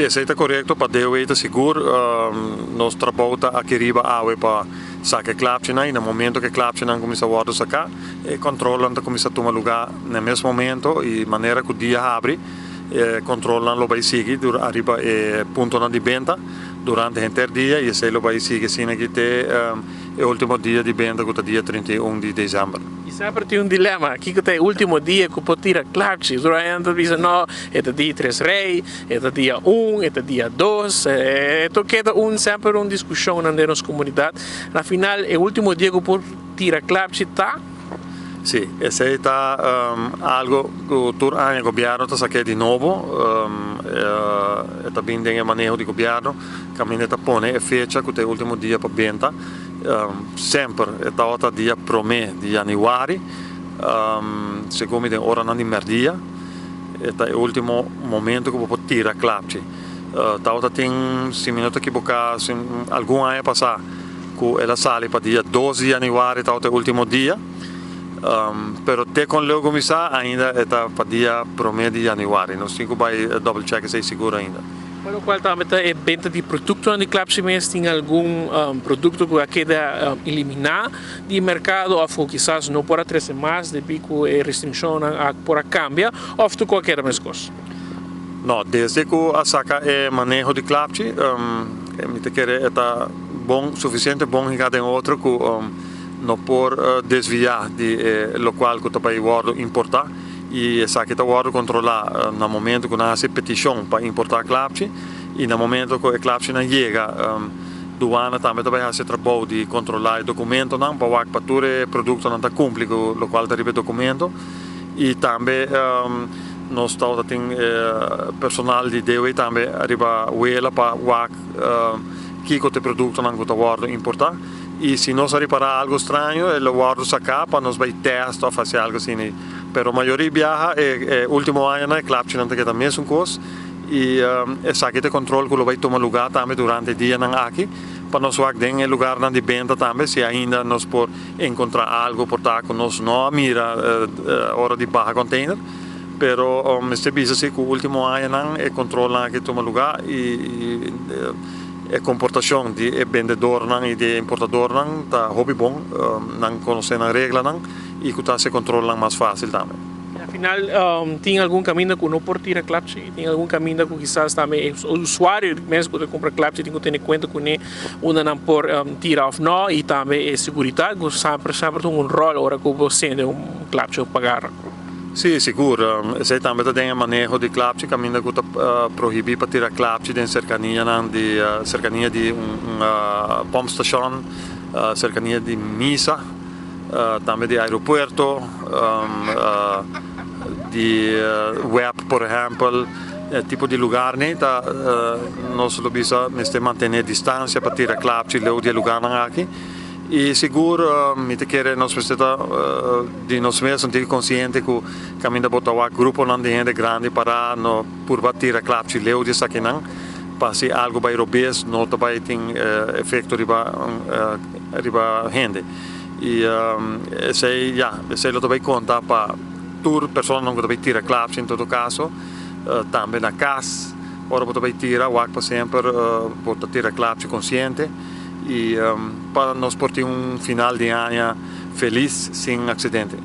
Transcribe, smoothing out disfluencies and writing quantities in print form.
Sì, è corretto, per devo sicuro, nós trabalhamos aqui riba água para sacar clapci, e no momento que clapci não começa a sacar, e controlam que começa a tomar lugar no mesmo momento e maneira que o dia abre, controlam o vai seguir arriba ponto de venda durante o inteiro dia e se lo vai seguir sino que até o último dia de venda que é dia 31 de dezembro. E sempre tem dilema, aqui que é o último dia que pode tirar clapci, durante diz não, é o dia 3 rei, é o dia 1, é o dia 2, então queda sempre uma discussão na nossa comunidade, na final é o último dia que pode tirar clapci, tá? Sì, esse è algo che tutto il governo sta sacando di nuovo, e também tem o manejo do governo, che mi pone e fecha che è l'ultimo dia per venta, sempre è il dia promè di januari, secondo me ora non di merdia, è l'ultimo momento che può tirare clapci. Tauta tem 6 minuti che può alcun anno passato, che la sale per dia 12 di januari, tauta è l'ultimo dia. Però te con le commissar ainda è per dia promè di januari, non si può double check sei sicuro ainda. Quello qual também é venda de produto de clapci, mas tem algum produto que queda eliminar do mercado ou quizás não por 3 semanas depois que a restrição por cambia ou tu qualquer mais coisa. No, desde que a saca é manejo de clapci, mi te quer é bom, suficiente bom em cada outro que não por desviar de local que o país guarda importar e essa que está guarda controlar no momento que nasce petição para importar clapci e no momento que o clapci não chega doana também vai fazer trabalho de controlar o documento não para que para o produto não está cumpre com o local está ribe documento e também nós tem personal de DOE também arriba ela para que o produto não está guarda importar e se nós reparar algo estranho, ele guarda sacar para nós vai testar ou fazer algo assim. Pero a maioria viaja último ano é claro que não tem a mesma coisa e essa aqui tem controle que ele vai tomar lugar também durante o dia aqui para nós ver em lugar de venda também se ainda nós por encontrar algo por estar com nós não mira hora de barra container. Pero este business que o último ano é controle que toma lugar e a comportação de vendedor e de importador está hobby bom, não conhecem a regra e que se controla mais fácil também. Afinal, tem algum caminho que não pode tirar clapci? Tem algum caminho que quizás também o usuário mesmo que compra clapci tem que ter em conta que não pode tirar ou não e também a segurança que sempre tem rol hora que você tem clapci a pagar. Sì, sicuro. Se também tem manejo de clapci, caminho que proíbe para tirar clapci de cercania de pump station, cercania de missa, também de aeroporto, de web, por exemplo, tipo de lugar, né? Nós precisamos manter distância para tirar clapci de lugar aqui. E seguro, mi te quer nós precisamos de nós mesmos ter consciente que caminho da botar o grupo não de gente grande para não por bater a clapci leu de aqui não para se algo vai robes não também tem efeito riba gente e esse lo também conta para toda pessoa não também tira clapci em todo caso também na casa ora também tira o para sempre botar tira clapci consciente e para nós por ter final de ano feliz sem acidente.